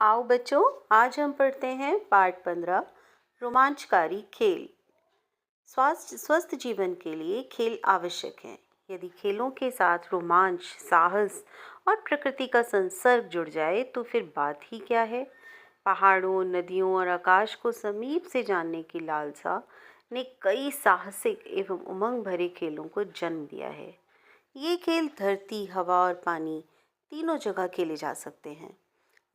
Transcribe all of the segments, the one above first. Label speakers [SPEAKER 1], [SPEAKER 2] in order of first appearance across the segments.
[SPEAKER 1] आओ बच्चों, आज हम पढ़ते हैं पाठ 15 रोमांचकारी खेल। स्वस्थ जीवन के लिए खेल आवश्यक है। यदि खेलों के साथ रोमांच, साहस और प्रकृति का संसर्ग जुड़ जाए तो फिर बात ही क्या है। पहाड़ों, नदियों और आकाश को समीप से जानने की लालसा ने कई साहसिक एवं उमंग भरे खेलों को जन्म दिया है। ये खेल धरती, हवा और पानी तीनों जगह खेले जा सकते हैं।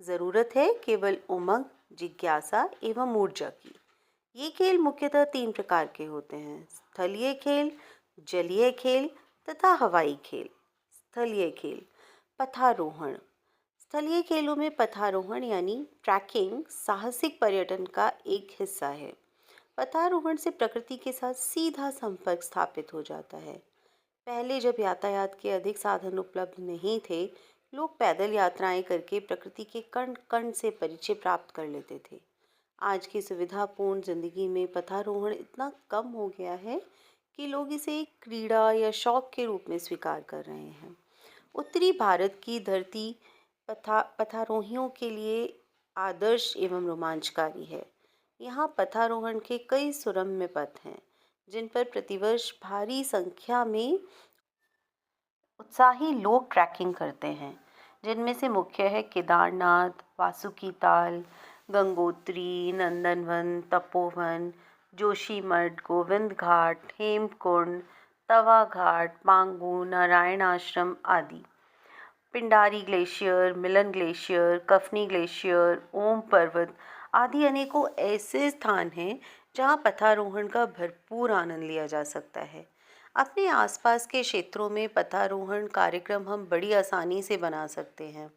[SPEAKER 1] ज़रूरत है केवल उमंग, जिज्ञासा एवं ऊर्जा की। ये खेल मुख्यतः तीन प्रकार के होते हैं: स्थलीय खेल, जलीय खेल तथा हवाई खेल। स्थलीय खेल, पथारोहण। स्थलीय खेलों में पथारोहण यानी ट्रैकिंग साहसिक पर्यटन का एक हिस्सा है। पथारोहण से प्रकृति के साथ सीधा संपर्क स्थापित हो जाता है। पहले जब यातायात के अधिक साधन उपलब्ध नहीं थे, लोग पैदल यात्राएं करके प्रकृति के कण कण से परिचय प्राप्त कर लेते थे। आज की सुविधापूर्ण जिंदगी में पथारोहण इतना कम हो गया है कि लोग इसे एक क्रीड़ा या शौक के रूप में स्वीकार कर रहे हैं। उत्तरी भारत की धरती पथारोहियों के लिए आदर्श एवं रोमांचकारी है। यहाँ पथारोहण के कई सुरम्य पथ हैं, जिन पर प्रतिवर्ष भारी संख्या में उत्साही लोग ट्रैकिंग करते हैं। जिनमें से मुख्य है केदारनाथ, वासुकी ताल, गंगोत्री, नंदनवन, तपोवन, जोशीमठ, गोविंद घाट, हेमकुंड, तवा घाट, पांगू, नारायण आश्रम आदि। पिंडारी ग्लेशियर, मिलन ग्लेशियर, कफनी ग्लेशियर, ओम पर्वत आदि अनेकों ऐसे स्थान हैं जहां पथारोहण का भरपूर आनंद लिया जा सकता है। अपने आसपास के क्षेत्रों में पथारोहण कार्यक्रम हम बड़ी आसानी से बना सकते हैं।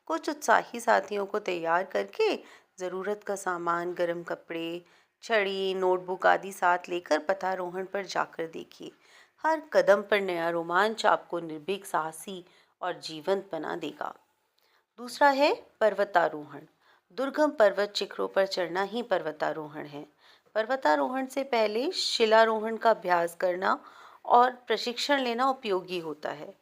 [SPEAKER 1] कुछ उत्साही साथियों को तैयार करके ज़रूरत का सामान, गर्म कपड़े, छड़ी, नोटबुक आदि साथ लेकर पथारोहण पर जाकर देखिए। हर कदम पर नया रोमांच आपको निर्भीक, साहसी और जीवंत बना देगा। दूसरा है पर्वतारोहण। दुर्गम पर्वत शिखरों पर चढ़ना ही पर्वतारोहण है। पर्वतारोहण से पहले शिलारोहण का अभ्यास करना और प्रशिक्षण लेना उपयोगी होता है।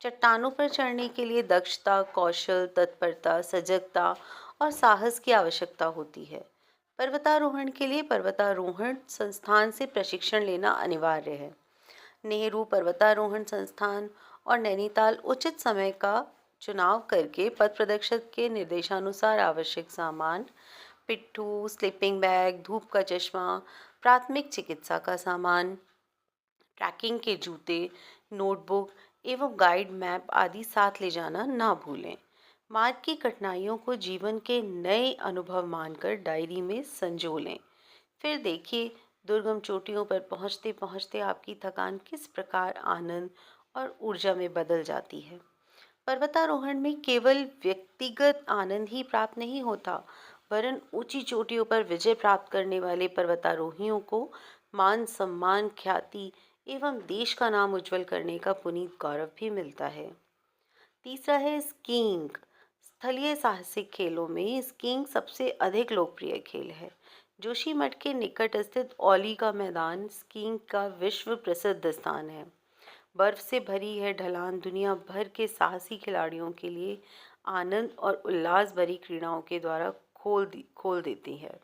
[SPEAKER 1] चट्टानों पर चढ़ने के लिए दक्षता, कौशल, तत्परता, सजगता और साहस की आवश्यकता होती है। पर्वतारोहण के लिए पर्वतारोहण संस्थान से प्रशिक्षण लेना अनिवार्य है। नेहरू पर्वतारोहण संस्थान और नैनीताल उचित समय का चुनाव करके पथ प्रदर्शक के निर्देशानुसार आवश्यक सामान, पिट्ठू, स्लीपिंग बैग, धूप का चश्मा, प्राथमिक चिकित्सा का सामान, ट्रैकिंग के जूते, नोटबुक एवं गाइड मैप आदि साथ ले जाना ना भूलें। मार्ग की कठिनाइयों को जीवन के नए अनुभव मानकर डायरी में संजो लें। फिर देखिए, दुर्गम चोटियों पर पहुंचते पहुंचते आपकी थकान किस प्रकार आनंद और ऊर्जा में बदल जाती है। पर्वतारोहण में केवल व्यक्तिगत आनंद ही प्राप्त नहीं होता, वरन ऊंची चोटियों पर विजय प्राप्त करने वाले पर्वतारोहियों को मान सम्मान, ख्याति एवं देश का नाम उज्जवल करने का पुनीत गौरव भी मिलता है। तीसरा है स्कीइंग। स्थलीय साहसिक खेलों में स्कीइंग सबसे अधिक लोकप्रिय खेल है। जोशीमठ के निकट स्थित औली का मैदान स्कीइंग का विश्व प्रसिद्ध स्थान है। बर्फ से भरी है ढलान दुनिया भर के साहसी खिलाड़ियों के लिए आनंद और उल्लास भरी क्रीड़ाओं के द्वारा खोल देती है।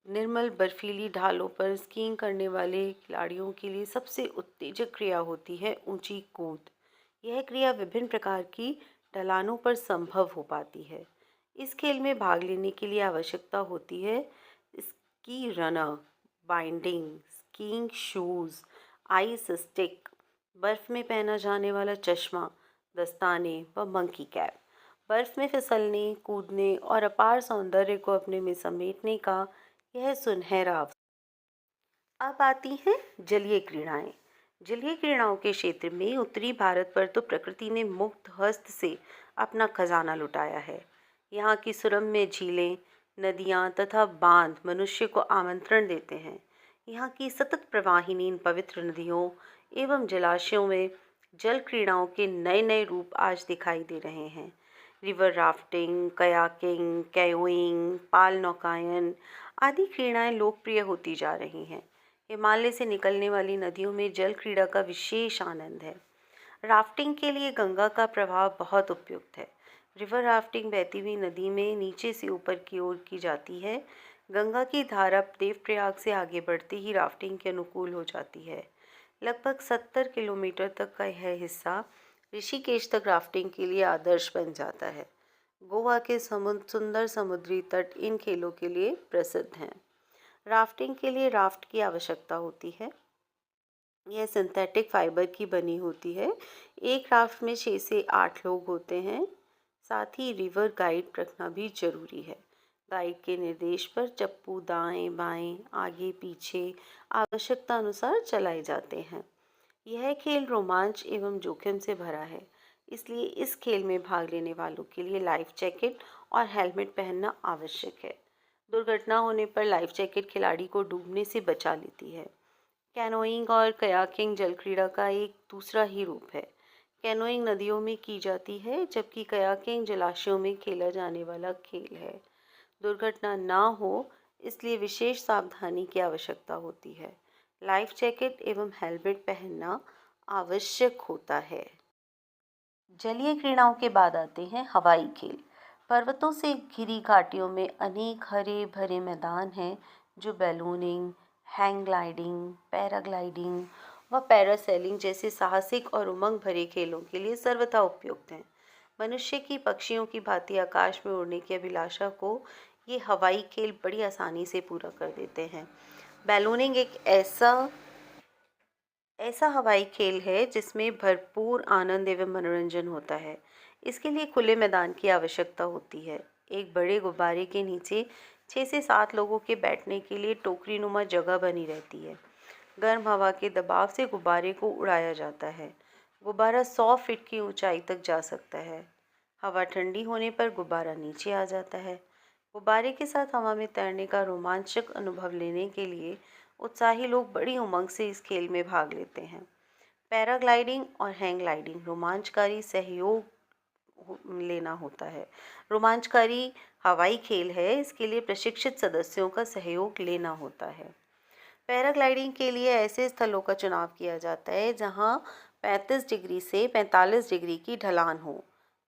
[SPEAKER 1] निर्मल बर्फीली ढालों पर स्कीइंग करने वाले खिलाड़ियों के लिए सबसे उत्तेजक क्रिया होती है ऊंची कूद। यह क्रिया विभिन्न प्रकार की ढलानों पर संभव हो पाती है। इस खेल में भाग लेने के लिए आवश्यकता होती है ski runner, binding, skiing shoes, ice stick, बर्फ में पहना जाने वाला चश्मा, दस्ताने व मंकी कैप। बर्फ में फिसलने, कूदने और अपार सौंदर्य को अपने में समेटने का यह सुनहरा अवसर। अब आती हैं जलीय क्रीड़ाएं। जलीय क्रीड़ाओं के क्षेत्र में उत्तरी भारत पर तो प्रकृति ने मुक्त हस्त से अपना खजाना लुटाया है। यहाँ की सुरम्य झीलें, नदियाँ तथा बांध मनुष्य को आमंत्रण देते हैं। यहाँ की सतत प्रवाहिनी इन पवित्र नदियों एवं जलाशयों में जल क्रीड़ाओं के नए नए रूप आज दिखाई दे रहे हैं। रिवर राफ्टिंग, कयाकिंग, कैयोइंग, पाल नौकायन आदि क्रीड़ाएं लोकप्रिय होती जा रही हैं। हिमालय से निकलने वाली नदियों में जल क्रीड़ा का विशेष आनंद है। राफ्टिंग के लिए गंगा का प्रभाव बहुत उपयुक्त है। रिवर राफ्टिंग बहती हुई नदी में नीचे से ऊपर की ओर की जाती है। गंगा की धारा देवप्रयाग से आगे बढ़ते ही राफ्टिंग के अनुकूल हो जाती है। लगभग 70 किलोमीटर तक का यह हिस्सा ऋषिकेश तक राफ्टिंग के लिए आदर्श बन जाता है। गोवा के सुंदर समुद्री तट इन खेलों के लिए प्रसिद्ध हैं। राफ्टिंग के लिए राफ्ट की आवश्यकता होती है। यह सिंथेटिक फाइबर की बनी होती है। एक राफ्ट में 6 से 8 लोग होते हैं। साथ ही रिवर गाइड रखना भी जरूरी है। गाइड के निर्देश पर चप्पू दाएं बाएं आगे पीछे आवश्यकता अनुसार चलाए जाते हैं। यह खेल रोमांच एवं जोखिम से भरा है, इसलिए इस खेल में भाग लेने वालों के लिए लाइफ जैकेट और हेलमेट पहनना आवश्यक है। दुर्घटना होने पर लाइफ जैकेट खिलाड़ी को डूबने से बचा लेती है। कैनोइंग और कयाकिंग जल क्रीड़ा का एक दूसरा ही रूप है। कैनोइंग नदियों में की जाती है, जबकि कयाकिंग जलाशयों में खेला जाने वाला खेल है। दुर्घटना ना हो, इसलिए विशेष सावधानी की आवश्यकता होती है। लाइफ जैकेट एवं हेलमेट पहनना आवश्यक होता है। जलीय क्रीड़ाओं के बाद आते हैं हवाई खेल। पर्वतों से घिरी घाटियों में अनेक हरे भरे मैदान हैं जो बैलूनिंग, हैंग ग्लाइडिंग, पैराग्लाइडिंग व पैरासेलिंग जैसे साहसिक और उमंग भरे खेलों के लिए सर्वथा उपयुक्त हैं। मनुष्य की पक्षियों की भांति आकाश में उड़ने की अभिलाषा को ये हवाई खेल बड़ी आसानी से पूरा कर देते हैं। बैलूनिंग एक ऐसा हवाई खेल है जिसमें भरपूर आनंद एवं मनोरंजन होता है। इसके लिए खुले मैदान की आवश्यकता होती है। एक बड़े गुब्बारे के नीचे 6 से 7 लोगों के बैठने के लिए टोकरी नुमा जगह बनी रहती है। गर्म हवा के दबाव से गुब्बारे को उड़ाया जाता है। गुब्बारा 100 फीट की ऊंचाई तक जा सकता है। हवा ठंडी होने पर गुब्बारा नीचे आ जाता है। गुब्बारे के साथ हवा में तैरने का रोमांचक अनुभव लेने के लिए उत्साही लोग बड़ी उमंग से इस खेल में भाग लेते हैं। पैराग्लाइडिंग और हैंग ग्लाइडिंग रोमांचकारी लेना होता है। रोमांचकारी हवाई खेल है, इसके लिए प्रशिक्षित सदस्यों का सहयोग लेना होता है। पैराग्लाइडिंग के लिए ऐसे स्थलों का चुनाव किया जाता है जहां 35 डिग्री से 45 डिग्री की ढलान हो,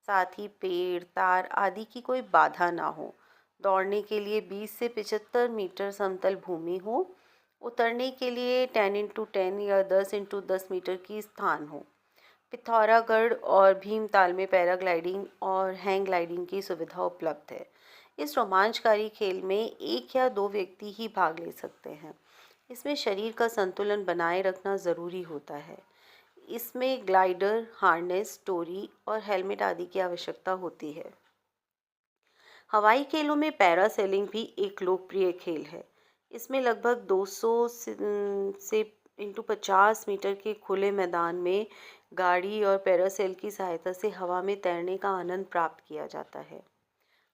[SPEAKER 1] साथ ही पेड़ तार आदि की कोई बाधा ना हो। दौड़ने के लिए 20 से 75 मीटर समतल भूमि हो। उतरने के लिए 10x10 या 10x10 मीटर की स्थान हो। पिथौरागढ़ और भीमताल में पैराग्लाइडिंग और हैंग ग्लाइडिंग की सुविधा उपलब्ध है। इस रोमांचकारी खेल में 1 या 2 व्यक्ति ही भाग ले सकते हैं। इसमें शरीर का संतुलन बनाए रखना ज़रूरी होता है। इसमें ग्लाइडर, हार्नेस, डोरी और हेलमेट आदि की आवश्यकता होती है। हवाई खेलों में पैरासेलिंग भी एक लोकप्रिय खेल है। इसमें लगभग 200 से इंटू 50 मीटर के खुले मैदान में गाड़ी और पैरासेल की सहायता से हवा में तैरने का आनंद प्राप्त किया जाता है।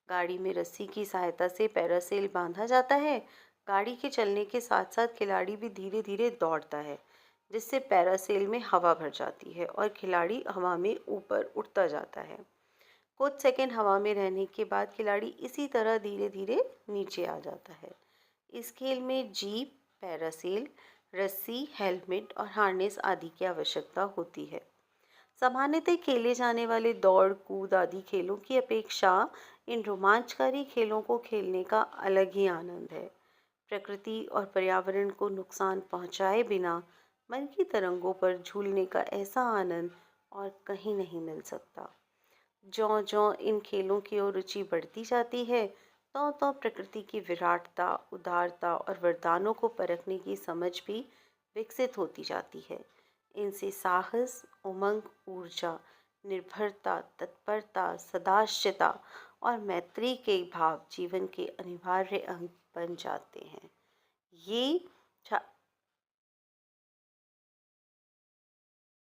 [SPEAKER 1] गाड़ी में रस्सी की सहायता से पैरासेल बांधा जाता है। गाड़ी के चलने के साथ साथ खिलाड़ी भी धीरे धीरे दौड़ता है, जिससे पैरासेल में हवा भर जाती है और खिलाड़ी हवा में ऊपर उठता जाता है। कुछ सेकंड हवा में रहने के बाद खिलाड़ी इसी तरह धीरे धीरे नीचे आ जाता है। इस खेल में जीप, पैरासेल, रस्सी, हेलमेट और हार्नेस आदि की आवश्यकता होती है। सामान्यतः खेले जाने वाले दौड़ कूद आदि खेलों की अपेक्षा इन रोमांचकारी खेलों को खेलने का अलग ही आनंद है। प्रकृति और पर्यावरण को नुकसान पहुंचाए बिना मन की तरंगों पर झूलने का ऐसा आनंद और कहीं नहीं मिल सकता। ज्यों-ज्यों इन खेलों की ओर रुचि बढ़ती जाती है, त्यों-त्यों प्रकृति की विराटता, उदारता और वरदानों को परखने की समझ भी विकसित होती जाती है। इनसे साहस, उमंग, ऊर्जा, निर्भरता, तत्परता, सदाशिता और मैत्री के भाव जीवन के अनिवार्य अंग बन जाते हैं। ये